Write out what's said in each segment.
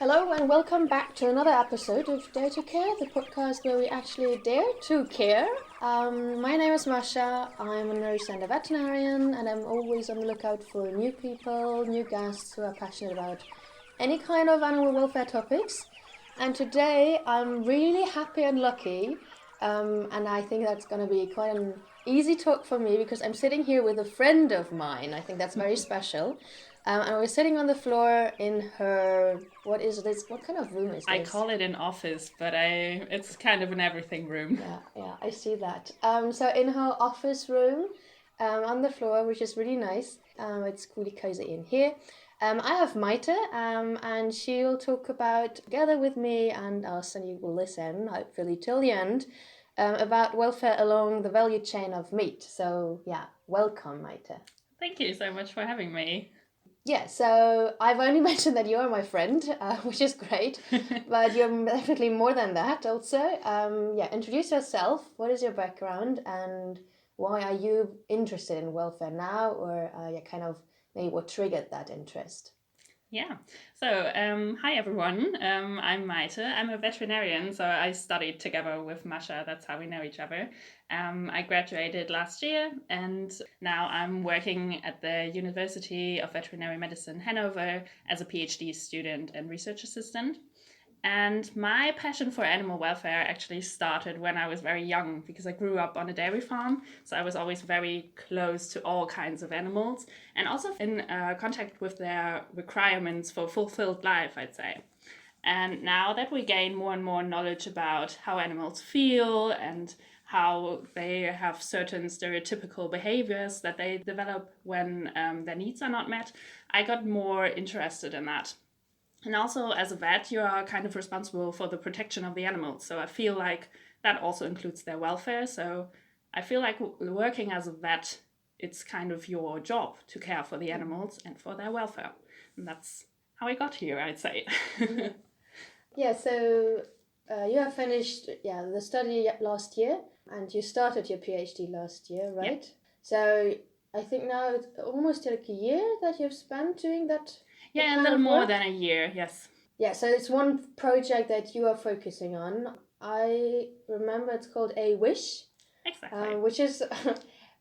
Hello and welcome back to another episode of Dare to Care, the podcast where we actually dare to care. My name is Masha, I'm a nurse and a veterinarian, and I'm always on the lookout for new people, new guests who are passionate about any kind of animal welfare topics. And today I'm really happy and lucky, and I think that's going to be quite an easy talk for me because I'm sitting here with a friend of mine. I think that's very special. And we're sitting on the floor in her, what is this? What kind of room is this? I call it an office, but it's kind of an everything room. Yeah, I see that. So in her office room, on the floor, which is really nice. It's really cozy in here. I have Maite, and she'll talk about, together with me and us, and you will listen, hopefully till the end, about welfare along the value chain of meat. So yeah, welcome, Maite. Thank you so much for having me. Yeah, so I've only mentioned that you're my friend, which is great, but you're definitely more than that also. Introduce yourself. What is your background and why are you interested in welfare now, or kind of maybe what triggered that interest? Yeah. So, hi everyone. I'm Maite. I'm a veterinarian, so I studied together with Masha. That's how we know each other. I graduated last year, and now I'm working at the University of Veterinary Medicine Hanover as a PhD student and research assistant. And my passion for animal welfare actually started when I was very young because I grew up on a dairy farm. So I was always very close to all kinds of animals and also in contact with their requirements for fulfilled life, I'd say. And now that we gain more and more knowledge about how animals feel and how they have certain stereotypical behaviors that they develop when their needs are not met, I got more interested in that. And also, as a vet, you are kind of responsible for the protection of the animals. So I feel like that also includes their welfare. So I feel like working as a vet, it's kind of your job to care for the animals and for their welfare. And that's how I got here, I'd say. Yeah, so you have finished the study last year and you started your PhD last year, right? Yeah. So I think now it's almost like a year that you've spent doing that. Yeah, a little more than a year, yes. Yeah, so it's one project that you are focusing on. I remember it's called aWISH. Exactly. Which is,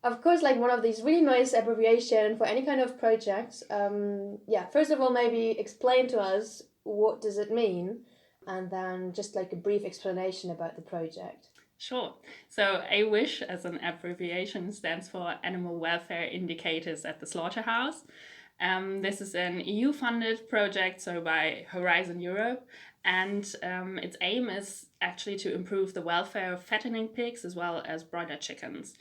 of course, like one of these really nice abbreviation for any kind of projects. First of all, maybe explain to us what does it mean, and then just like a brief explanation about the project. Sure. So aWISH, as an abbreviation, stands for Animal Welfare Indicators at the Slaughterhouse. This is an EU-funded project, so by Horizon Europe, and its aim is actually to improve the welfare of fattening pigs as well as broiler chickens.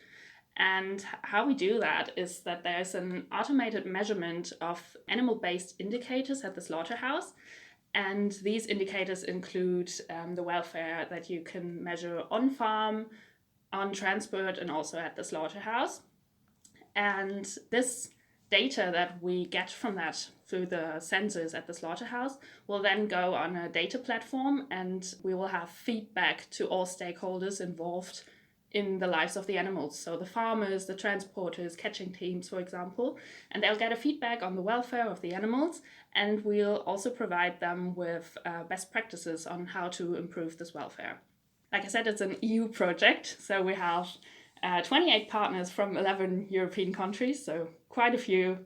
And how we do that is that there's an automated measurement of animal-based indicators at the slaughterhouse. And these indicators include the welfare that you can measure on farm, on transport, and also at the slaughterhouse. And this data that we get from that through the sensors at the slaughterhouse will then go on a data platform, and we will have feedback to all stakeholders involved in the lives of the animals. So the farmers, the transporters, catching teams, for example, and they'll get a feedback on the welfare of the animals, and we'll also provide them with best practices on how to improve this welfare. Like I said, it's an EU project, so we have 28 partners from 11 European countries, so quite a few.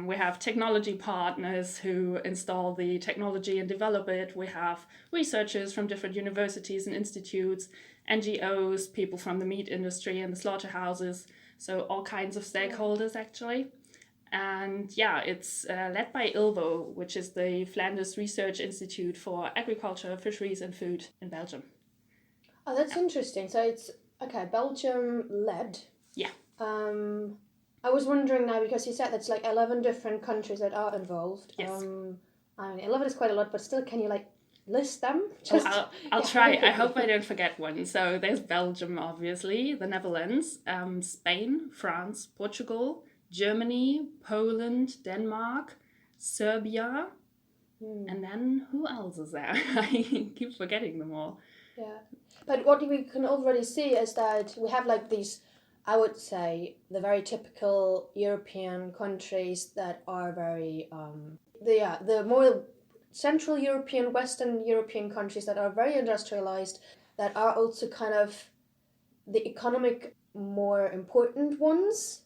We have technology partners who install the technology and develop it. We have researchers from different universities and institutes, NGOs, people from the meat industry and the slaughterhouses, so all kinds of stakeholders actually. And it's led by ILVO, which is the Flanders Research Institute for Agriculture, Fisheries and Food in Belgium. Oh, that's interesting. So it's, okay, Belgium led. Yeah. I was wondering now, because you said that's like 11 different countries that are involved. Yes. 11 is quite a lot, but still, can you like list them? I'll try. I hope I don't forget one. So there's Belgium, obviously, the Netherlands, Spain, France, Portugal, Germany, Poland, Denmark, Serbia, and then who else is there? I keep forgetting them all. Yeah, but what we can already see is that we have like these, I would say, the very typical European countries that are very, the more Central European, Western European countries that are very industrialized, that are also kind of the economic more important ones.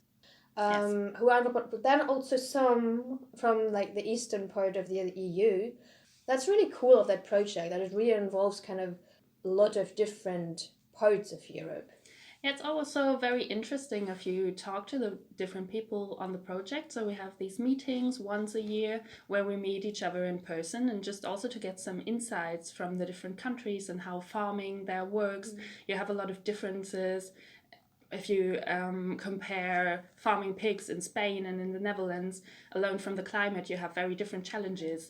Yes. However, but then also some from like the eastern part of the EU. That's really cool of that project, that it really involves kind of a lot of different parts of Europe. It's also very interesting if you talk to the different people on the project. So we have these meetings once a year where we meet each other in person, and just also to get some insights from the different countries and how farming there works. You have a lot of differences. If you compare farming pigs in Spain and in the Netherlands, alone from the climate, you have very different challenges.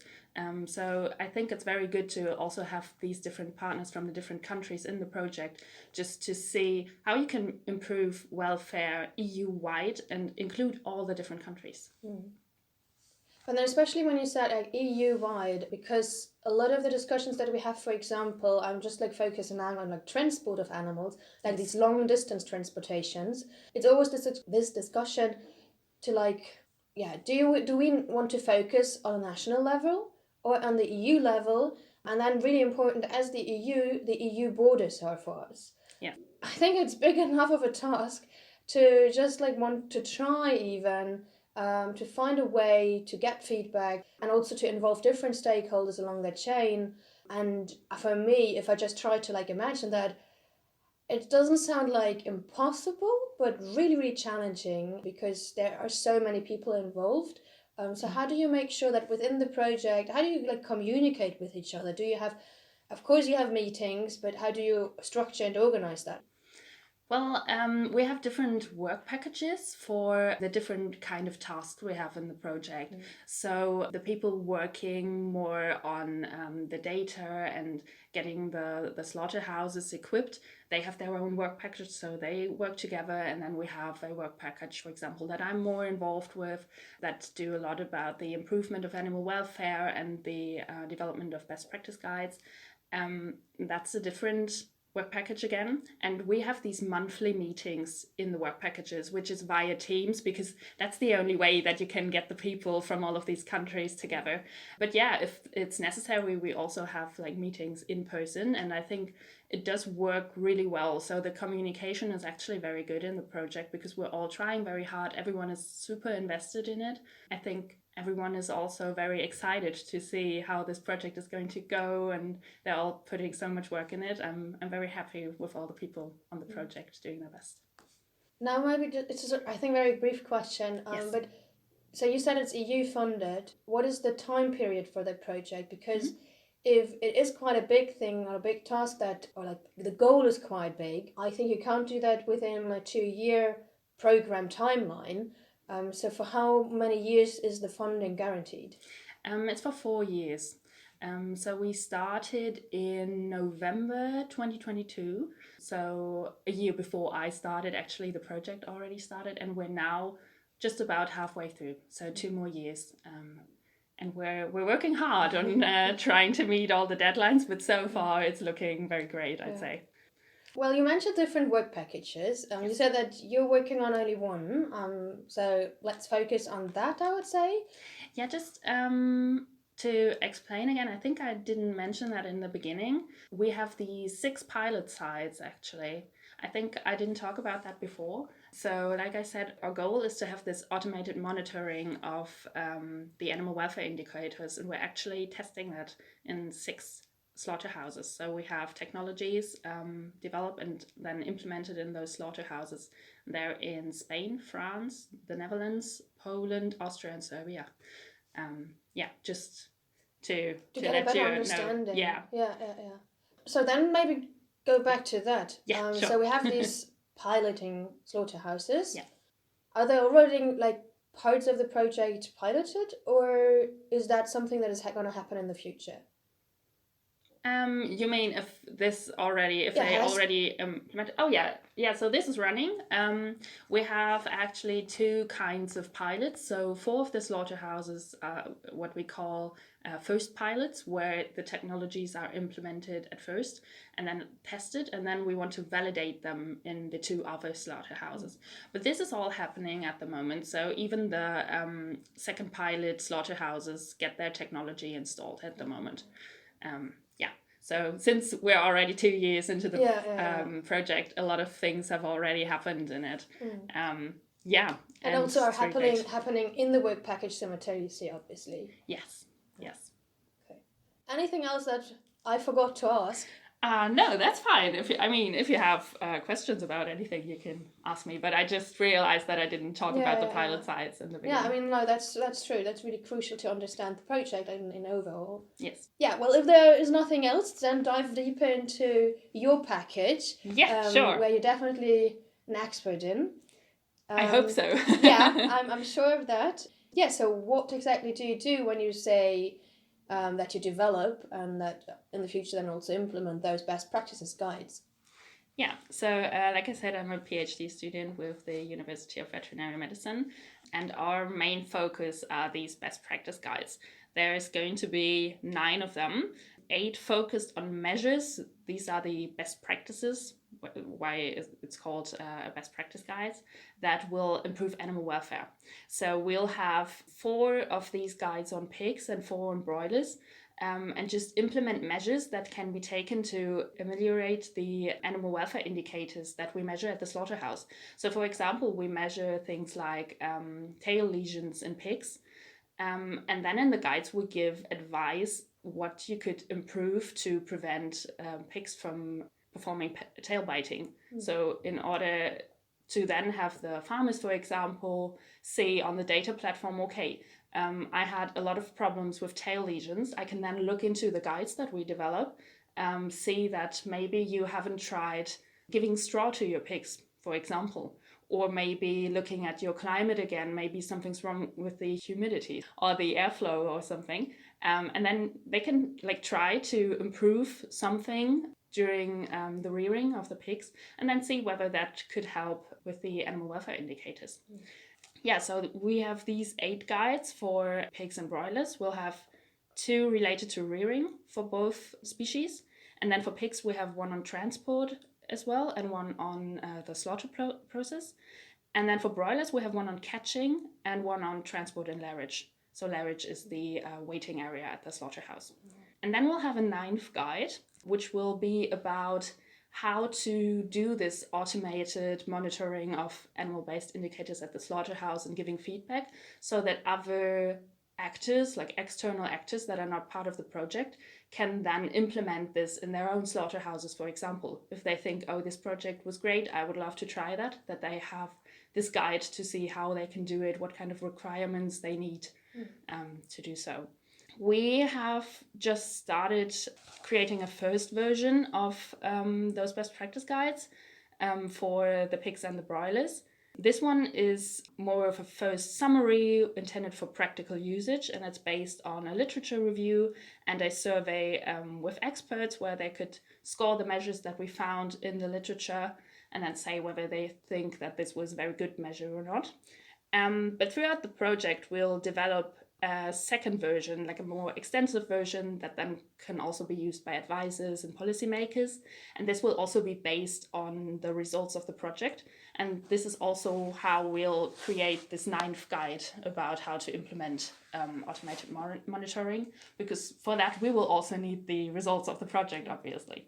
So I think it's very good to also have these different partners from the different countries in the project, just to see how you can improve welfare EU-wide and include all the different countries. And then especially when you said like EU-wide, because a lot of the discussions that we have, for example, I'm just like focusing now on like transport of animals, like these long distance transportations. It's always this discussion to like, yeah, do we want to focus on a national level or on the EU level? And then really important, as the EU borders are for us. Yeah. I think it's big enough of a task to just like want to try even to find a way to get feedback and also to involve different stakeholders along the chain. And for me, if I just try to like imagine that, it doesn't sound like impossible, but really, really challenging because there are so many people involved. So how do you make sure that within the project, how do you like communicate with each other? Do you have, of course you have meetings, but how do you structure and organize that? Well, we have different work packages for the different kind of tasks we have in the project. So the people working more on the data and getting the slaughterhouses equipped, they have their own work package, so they work together. And then we have a work package, for example, that I'm more involved with, that do a lot about the improvement of animal welfare and the development of best practice guides. That's a different work package again, and we have these monthly meetings in the work packages, which is via Teams, because that's the only way that you can get the people from all of these countries together. But yeah, if it's necessary, we also have like meetings in person, and I think it does work really well. So the communication is actually very good in the project because we're all trying very hard. Everyone is super invested in it. I think everyone is also very excited to see how this project is going to go, and they're all putting so much work in it. I'm very happy with all the people on the project doing their best. Now maybe it's I think a very brief question, Yes. but so you said it's EU funded. What is the time period for that project? Because if it is quite a big thing or a big task that, or like the goal is quite big, I think you can't do that within a 2-year program timeline. So for how many years is the funding guaranteed? It's for 4 years. So we started in November 2022. So a year before I started, actually, the project already started, and we're now just about halfway through. So 2 more years. And we're working hard on trying to meet all the deadlines, but so far it's looking very great, I'd say. Well, you mentioned different work packages. You said that you're working on only one. So let's focus on that, I would say. Yeah, just to explain again, I think I didn't mention that in the beginning. We have the 6 pilot sites, actually. I think I didn't talk about that before. So, like I said, our goal is to have this automated monitoring of the animal welfare indicators, and we're actually testing that in 6 slaughterhouses. So we have technologies developed and then implemented in those slaughterhouses. They're in Spain, France, the Netherlands, Poland, Austria, and Serbia. Just to get let a better you understanding. know. Yeah. So then maybe go back to that. Yeah, sure. So we have these piloting slaughterhouses. Yeah. Are there already like parts of the project piloted, or is that something that is going to happen in the future? You mean if this already, if Yeah, they already implement? Oh yeah. So this is running. We have actually two kinds of pilots. So 4 of the slaughterhouses are what we call first pilots, where the technologies are implemented at first and then tested, and then we want to validate them in the 2 other slaughterhouses. But this is all happening at the moment. So even the second pilot slaughterhouses get their technology installed at the moment. Yeah. So since we're already 2 years into the project, a lot of things have already happened in it. Yeah. And also are happening in the work package simultaneously, obviously. Yes. Okay. Anything else that I forgot to ask? No, that's fine. If you have questions about anything, you can ask me. But I just realized that I didn't talk about the pilot sites in the beginning. Yeah, I mean, no, that's true. That's really crucial to understand the project in overall. Yes. Yeah, well, if there is nothing else, then dive deeper into your package. Yeah, sure. Where you're definitely an expert in. I hope so. Yeah, I'm sure of that. Yeah, so what exactly do you do when you say that you develop and that in the future then also implement those best practices guides? Yeah, so like I said, I'm a PhD student with the University of Veterinary Medicine, and our main focus are these best practice guides. There is going to be 9 of them, 8 focused on measures. These are the best practices, why it's called a best practice guides, that will improve animal welfare. So we'll have 4 of these guides on pigs and 4 on broilers. And just implement measures that can be taken to ameliorate the animal welfare indicators that we measure at the slaughterhouse. So, for example, we measure things like tail lesions in pigs. And then in the guides, we give advice what you could improve to prevent pigs from performing tail biting. So, in order to then have the farmers, for example, see on the data platform, okay, I had a lot of problems with tail lesions. I can then look into the guides that we develop, see that maybe you haven't tried giving straw to your pigs, for example, or maybe looking at your climate again, maybe something's wrong with the humidity or the airflow or something. And then they can try to improve something during the rearing of the pigs, and then see whether that could help with the animal welfare indicators. Yeah, so we have these 8 guides for pigs and broilers. We'll have 2 related to rearing for both species. And then for pigs, we have 1 on transport as well, and 1 on the slaughter process. And then for broilers, we have 1 on catching and 1 on transport and lairage. So lairage is the waiting area at the slaughterhouse. And then we'll have a 9th guide, which will be about how to do this automated monitoring of animal-based indicators at the slaughterhouse and giving feedback, so that other actors, like external actors that are not part of the project, can then implement this in their own slaughterhouses, for example. If they think, oh, this project was great, I would love to try that they have this guide to see how they can do it, what kind of requirements they need to do so. We have just started creating a first version of those best practice guides for the pigs and the broilers. This one is more of a first summary intended for practical usage, and it's based on a literature review and a survey with experts where they could score the measures that we found in the literature and then say whether they think that this was a very good measure or not. But throughout the project, we'll develop a second version, like a more extensive version that then can also be used by advisors and policymakers. And this will also be based on the results of the project. And this is also how we'll create this 9th guide about how to implement automated monitoring, because for that we will also need the results of the project, obviously.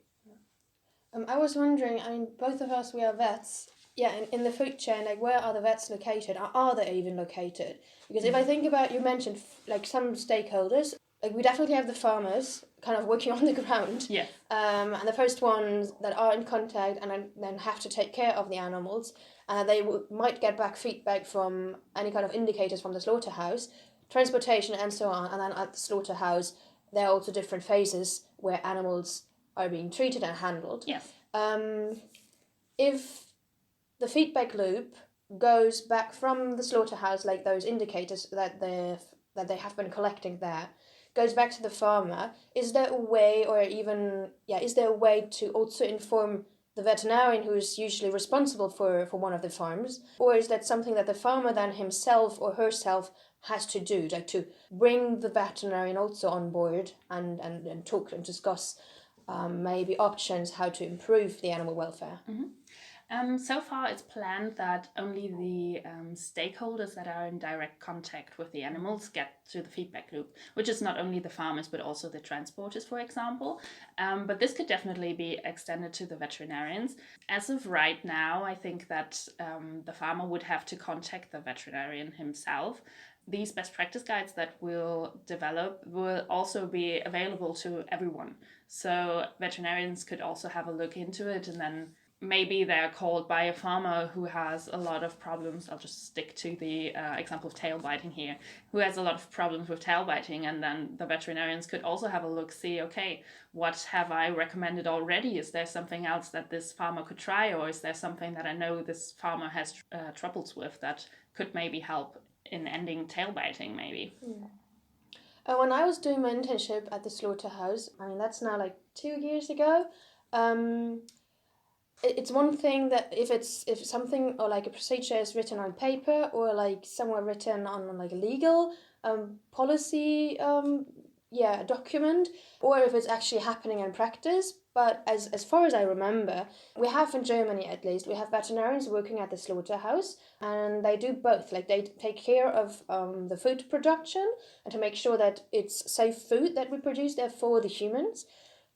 I was wondering, I mean, both of us, we are vets. Yeah, in the food chain, where are the vets located? Are they even located? Because if I think about, you mentioned some stakeholders, we definitely have the farmers kind of working on the ground. Yeah. And the first ones that are in contact and then have to take care of the animals, they might get back feedback from any kind of indicators from the slaughterhouse, transportation and so on. And then at the slaughterhouse, there are also different phases where animals are being treated and handled. Yes. If the feedback loop goes back from the slaughterhouse, those indicators that they have been collecting there, goes back to the farmer, is there a way, or even, is there a way to also inform the veterinarian who is usually responsible for one of the farms? Or is that something that the farmer then himself or herself has to do, like to bring the veterinarian also on board and talk and discuss maybe options how to improve the animal welfare? So far, it's planned that only the stakeholders that are in direct contact with the animals get to the feedback loop, which is not only the farmers but also the transporters, for example. But this could definitely be extended to the veterinarians. As of right now, I think that the farmer would have to contact the veterinarian himself. These best practice guides that we'll develop will also be available to everyone. So veterinarians could also have a look into it, and then maybe they're called by a farmer who has a lot of problems. I'll just stick to the example of tail biting here, who has a lot of problems with tail biting, and then the veterinarians could also have a look, see, okay, what have I recommended already? Is there something else that this farmer could try, or is there something that I know this farmer has troubles with that could maybe help in ending tail biting, maybe? When I was doing my internship at the Slaughterhouse, I mean, that's now like 2 years ago, it's one thing that if something or like a procedure is written on paper or like somewhere written on like a legal policy document, or if it's actually happening in practice. But as far as I remember, we have in Germany, at least, we have veterinarians working at the slaughterhouse, and they do both. Like, they take care of the food production and to make sure that it's safe food that we produce there for the humans.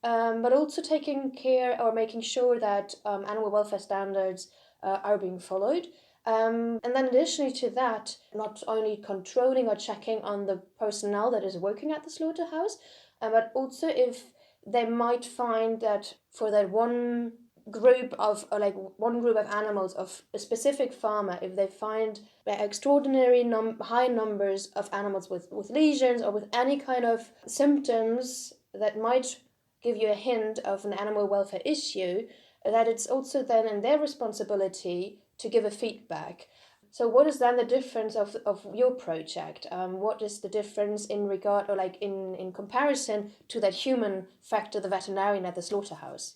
But also taking care or making sure that animal welfare standards are being followed. And then additionally to that, not only controlling or checking on the personnel that is working at the slaughterhouse, but also if they might find that for that one group of animals of a specific farmer, if they find extraordinary high numbers of animals with lesions or with any kind of symptoms that might give you a hint of an animal welfare issue, that it's also then in their responsibility to give a feedback. So what is then the difference of your project? What is the difference in regard, or like in comparison to that human factor, the veterinarian at the slaughterhouse?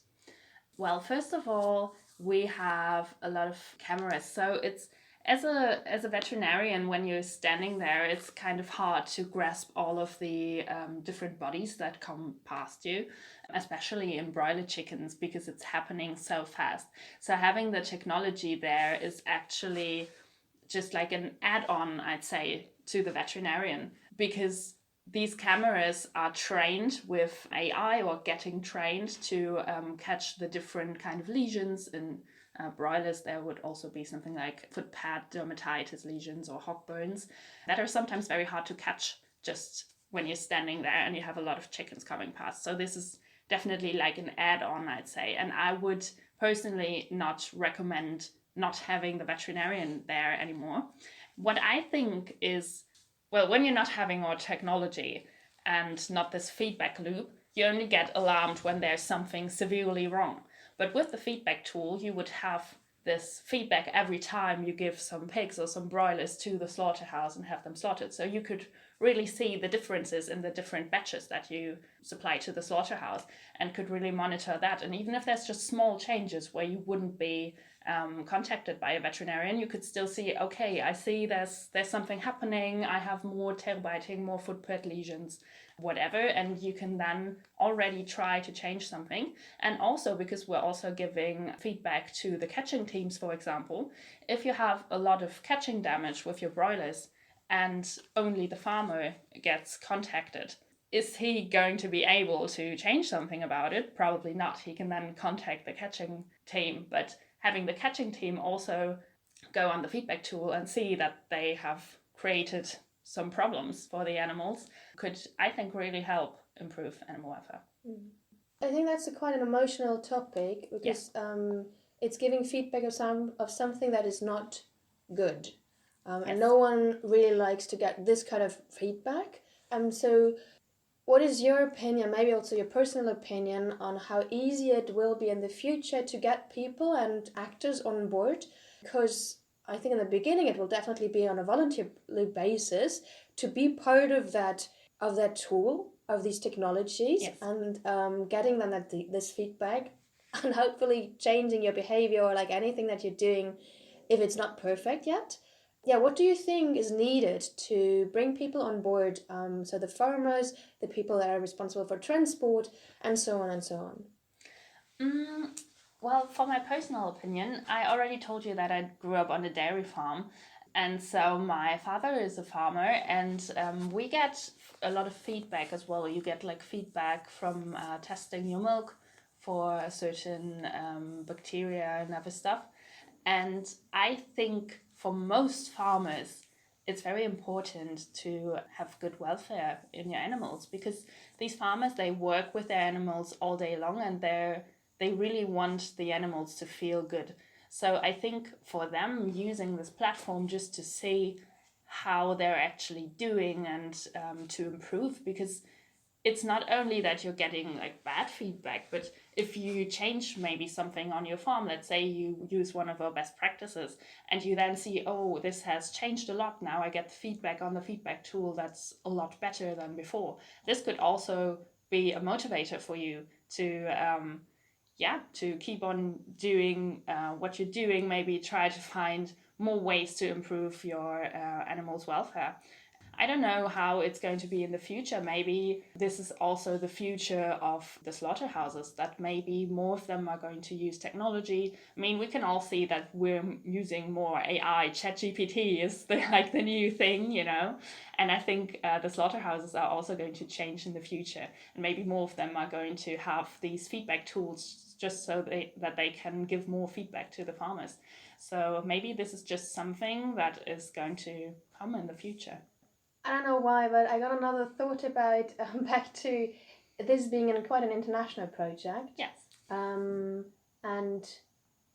Well, first of all, we have a lot of cameras. So it's as a veterinarian, when you're standing there, it's kind of hard to grasp all of the different bodies that come past you, especially in broiler chickens, because it's happening so fast. So having the technology there is actually just like an add-on, I'd say, to the veterinarian, because these cameras are trained with AI or getting trained to catch the different kind of lesions in broilers. There would also be something like foot pad dermatitis lesions or hog burns that are sometimes very hard to catch just when you're standing there and you have a lot of chickens coming past. So this is definitely like an add-on, I'd say. And I would personally not recommend not having the veterinarian there anymore. What I think is, well, when you're not having our technology and not this feedback loop, you only get alarmed when there's something severely wrong. But with the feedback tool, you would have this feedback every time you give some pigs or some broilers to the slaughterhouse and have them slaughtered. So you could really see the differences in the different batches that you supply to the slaughterhouse and could really monitor that. And even if there's just small changes where you wouldn't be contacted by a veterinarian, you could still see, okay, I see there's something happening, I have more tail biting, more foot pad lesions, whatever, and you can then already try to change something. And also, because we're also giving feedback to the catching teams, for example, if you have a lot of catching damage with your broilers and only the farmer gets contacted, is he going to be able to change something about it? Probably not. He can then contact the catching team, but having the catching team also go on the feedback tool and see that they have created some problems for the animals could, I think, really help improve animal welfare. I think that's quite an emotional topic, because it's giving feedback of something that is not good. And no one really likes to get this kind of feedback. So what is your opinion, maybe also your personal opinion, on how easy it will be in the future to get people and actors on board? Because I think in the beginning it will definitely be on a volunteer basis to be part of that tool, of these technologies, Yes. and getting them this feedback, and hopefully changing your behavior or like anything that you're doing if it's not perfect yet. Yeah, what do you think is needed to bring people on board? So the farmers, the people that are responsible for transport, and so on and so on. Well, for my personal opinion, I already told you that I grew up on a dairy farm. And so my father is a farmer, and we get a lot of feedback as well. You get like feedback from testing your milk for a certain bacteria and other stuff. And I think for most farmers, it's very important to have good welfare in your animals, because these farmers, they work with their animals all day long, and they really want the animals to feel good. So I think for them, using this platform just to see how they're actually doing and to improve, because it's not only that you're getting like bad feedback, but if you change maybe something on your farm, let's say you use one of our best practices, and you then see, oh, this has changed a lot now, I get feedback on the feedback tool that's a lot better than before. This could also be a motivator for you to to keep on doing what you're doing, maybe try to find more ways to improve your animals' welfare. I don't know how it's going to be in the future. Maybe this is also the future of the slaughterhouses, that maybe more of them are going to use technology. I mean, we can all see that we're using more AI. ChatGPT is the new thing, you know? And I think the slaughterhouses are also going to change in the future. And maybe more of them are going to have these feedback tools just so that they can give more feedback to the farmers. So maybe this is just something that is going to come in the future. I don't know why, but I got another thought about back to this being quite an international project. Yes. And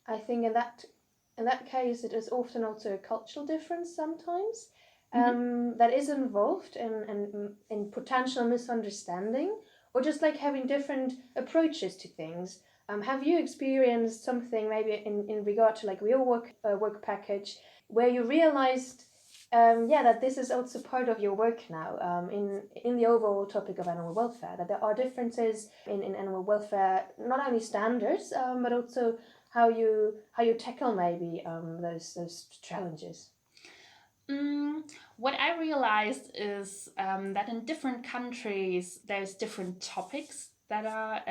I think in that case, it is often also a cultural difference sometimes that is involved in potential misunderstanding, or just like having different approaches to things. Have you experienced something maybe in regard to like real work package where you realized that this is also part of your work now, in the overall topic of animal welfare, that there are differences in animal welfare, not only standards, but also how you tackle maybe those challenges? What I realized is that in different countries there's different topics that are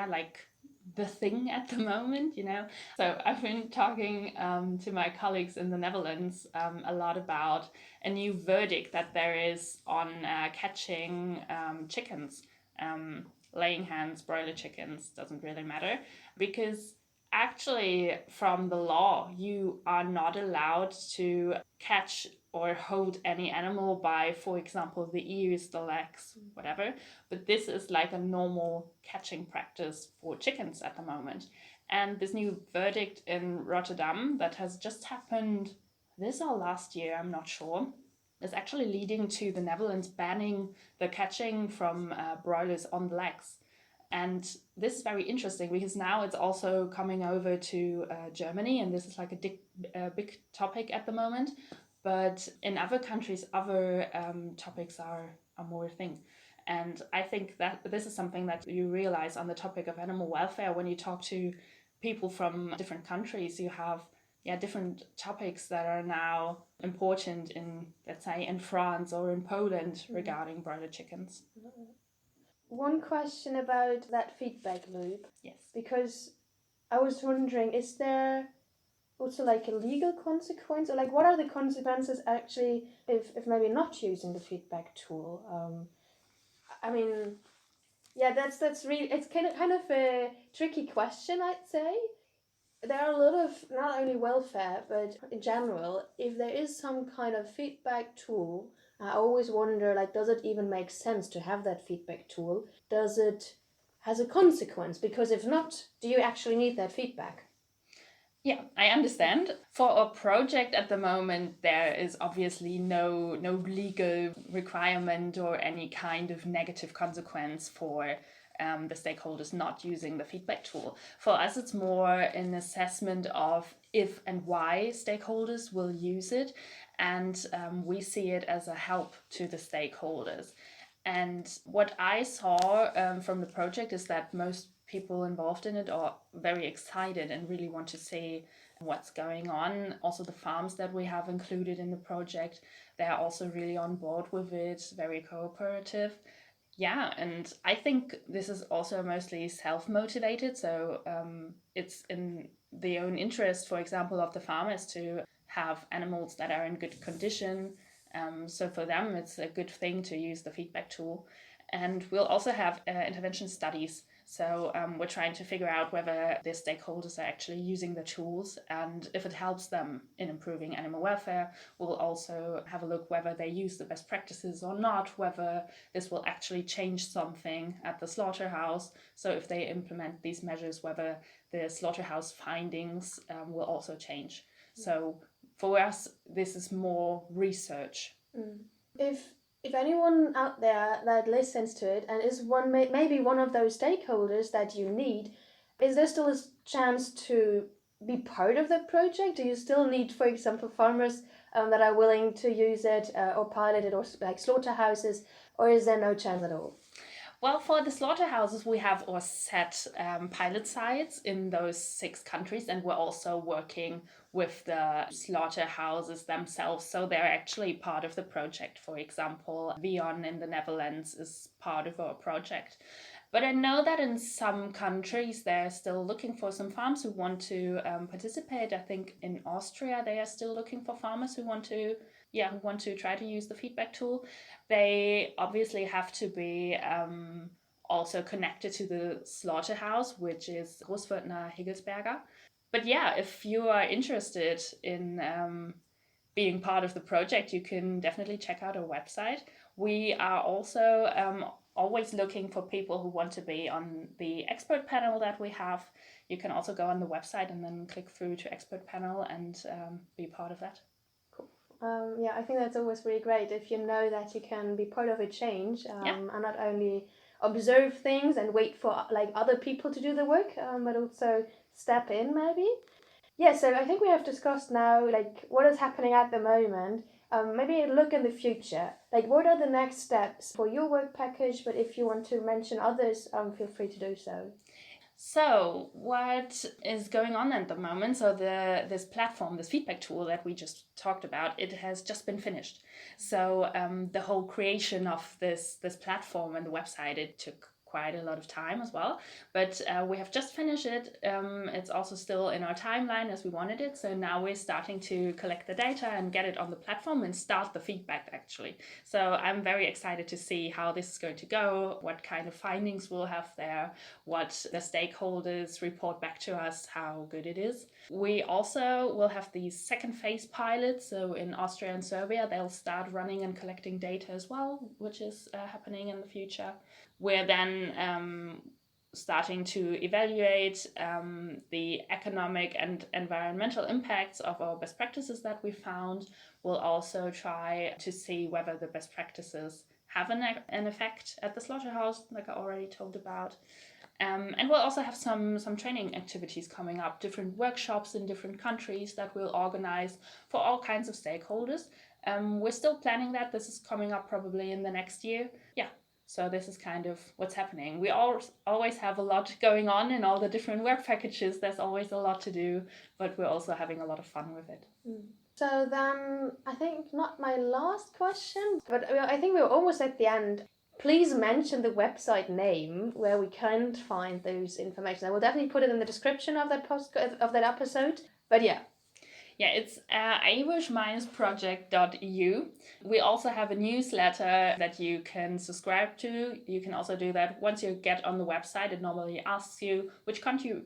like the thing at the moment, you know. So I've been talking to my colleagues in the Netherlands a lot about a new verdict that there is on catching chickens, laying hens, broiler chickens, doesn't really matter, because actually from the law you are not allowed to catch or hold any animal by, for example, the ears, the legs, whatever. But this is like a normal catching practice for chickens at the moment. And this new verdict in Rotterdam that has just happened this or last year, I'm not sure, is actually leading to the Netherlands banning the catching from broilers on the legs. And this is very interesting because now it's also coming over to Germany, and this is like a big topic at the moment. But in other countries, other topics are more a thing. And I think that this is something that you realize on the topic of animal welfare when you talk to people from different countries. You have different topics that are now important in, let's say, in France or in Poland regarding broiler chickens. One question about that feedback loop. Yes. Because I was wondering, is there also like a legal consequence, or like what are the consequences actually if maybe not using the feedback tool? I mean, that's really, it's kind of a tricky question, I'd say. There are a lot of not only welfare, but in general, if there is some kind of feedback tool, I always wonder, like, does it even make sense to have that feedback tool? Does it has a consequence? Because if not, do you actually need that feedback? Yeah, I understand. For a project at the moment, there is obviously no legal requirement or any kind of negative consequence for the stakeholders not using the feedback tool. For us, it's more an assessment of if and why stakeholders will use it, and we see it as a help to the stakeholders. And what I saw from the project is that most people involved in it are very excited and really want to see what's going on. Also, the farms that we have included in the project, they're also really on board with it, very cooperative. Yeah, and I think this is also mostly self-motivated, so it's in the own interest, for example, of the farmers to have animals that are in good condition. So for them, it's a good thing to use the feedback tool. And we'll also have intervention studies. So we're trying to figure out whether the stakeholders are actually using the tools and if it helps them in improving animal welfare. We'll also have a look whether they use the best practices or not, whether this will actually change something at the slaughterhouse. So if they implement these measures, whether the slaughterhouse findings will also change. So for us, this is more research. If anyone out there that listens to it and is maybe one of those stakeholders that you need, is there still a chance to be part of the project? Do you still need, for example, farmers that are willing to use it or pilot it, or like slaughterhouses, or is there no chance at all? Well, for the slaughterhouses, we have our set pilot sites in those 6 countries, and we're also working with the slaughterhouses themselves. So they're actually part of the project. For example, Vion in the Netherlands is part of our project. But I know that in some countries, they're still looking for some farms who want to participate. I think in Austria, they are still looking for farmers who want to try to use the feedback tool. They obviously have to be also connected to the slaughterhouse, which is Großviertner Hegelsberger. But yeah, if you are interested in being part of the project, you can definitely check out our website. We are also always looking for people who want to be on the expert panel that we have. You can also go on the website and then click through to expert panel and be part of that. Yeah, I think that's always really great if you know that you can be part of a change and not only observe things and wait for like other people to do the work, but also step in maybe. Yeah, so I think we have discussed now like what is happening at the moment. Maybe look in the future. Like what are the next steps for your work package? But if you want to mention others, feel free to do so. So what is going on at the moment? So this platform, this feedback tool that we just talked about, it has just been finished. So the whole creation of this platform and the website, it took quite a lot of time as well, but we have just finished it. It's also still in our timeline as we wanted it, so now we're starting to collect the data and get it on the platform and start the feedback actually. So I'm very excited to see how this is going to go, what kind of findings we'll have there, what the stakeholders report back to us, how good it is. We also will have the second phase pilot, so in Austria and Serbia they'll start running and collecting data as well, which is happening in the future. We're then starting to evaluate the economic and environmental impacts of our best practices that we found. We'll also try to see whether the best practices have an effect at the slaughterhouse, like I already told about. And we'll also have some training activities coming up, different workshops in different countries that we'll organize for all kinds of stakeholders. We're still planning that. This is coming up probably in the next year. Yeah. So this is kind of what's happening. We always have a lot going on in all the different work packages. There's always a lot to do, but we're also having a lot of fun with it. So then, I think not my last question, but I think we're almost at the end. Please mention the website name where we can find those information. I will definitely put it in the description of that episode. But yeah. Yeah, it's aWISH-project.eu. We also have a newsletter that you can subscribe to. You can also do that once you get on the website. It normally asks you which country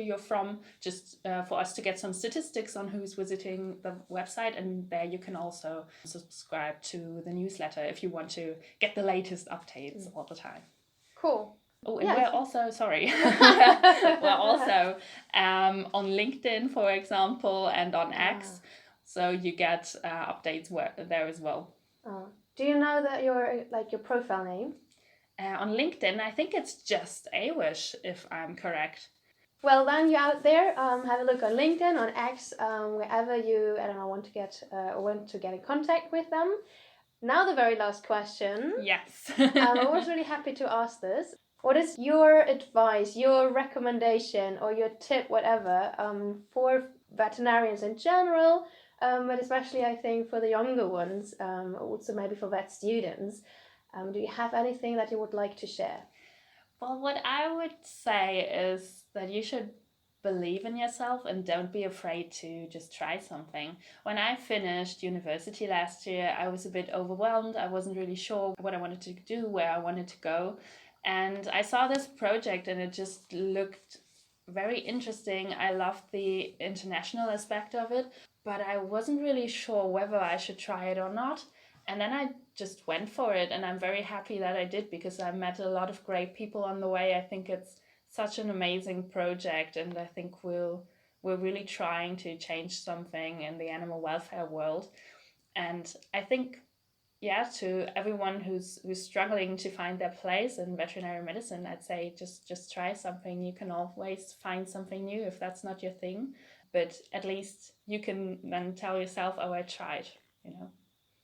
you're from, just for us to get some statistics on who's visiting the website. And there you can also subscribe to the newsletter if you want to get the latest updates all the time. Cool. Oh, and we're also, we're also on LinkedIn, for example, and on X. So you get updates there as well. Do you know that your profile name? On LinkedIn, I think it's just aWISH, if I'm correct. Well, then you're out there. Have a look on LinkedIn, on X, wherever you want to get in contact with them. Now the very last question. Yes. I'm always really happy to ask this. What is your advice, your recommendation, or your tip, whatever, for veterinarians in general, but especially I think for the younger ones, also maybe for vet students? Do you have anything that you would like to share? Well, what I would say is that you should believe in yourself and don't be afraid to just try something. When I finished university last year, I was a bit overwhelmed. I wasn't really sure what I wanted to do, where I wanted to go. And I saw this project and it just looked very interesting. I loved the international aspect of it, but I wasn't really sure whether I should try it or not. And then I just went for it, and I'm very happy that I did because I met a lot of great people on the way. I think it's such an amazing project, and I think we're really trying to change something in the animal welfare world. And I think, yeah, to everyone who's struggling to find their place in veterinary medicine, I'd say just try something. You can always find something new if that's not your thing, but at least you can then tell yourself, oh, I tried, you know.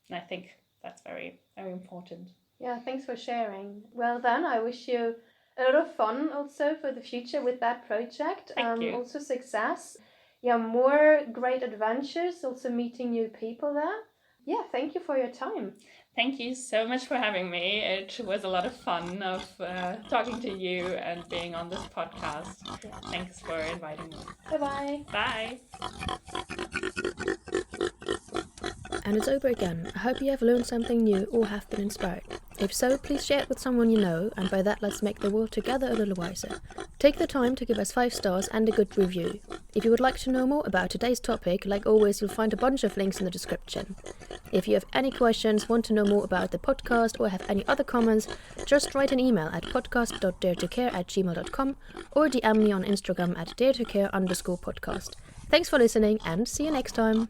And I think that's very, very important. Yeah, thanks for sharing. Well then, I wish you a lot of fun also for the future with that project. Thank you. Also success. Yeah, more great adventures, also meeting new people there. Yeah, thank you for your time. Thank you so much for having me. It was a lot of fun of talking to you and being on this podcast. Yeah. Thanks for inviting me. Bye-bye. Bye. And it's over again. I hope you have learned something new or have been inspired. If so, please share it with someone you know, and by that let's make the world together a little wiser. Take the time to give us 5 stars and a good review. If you would like to know more about today's topic, like always, you'll find a bunch of links in the description. If you have any questions, want to know more about the podcast, or have any other comments, just write an email at podcast.daretocare@gmail.com or DM me on Instagram at daretocare_podcast. Thanks for listening and see you next time.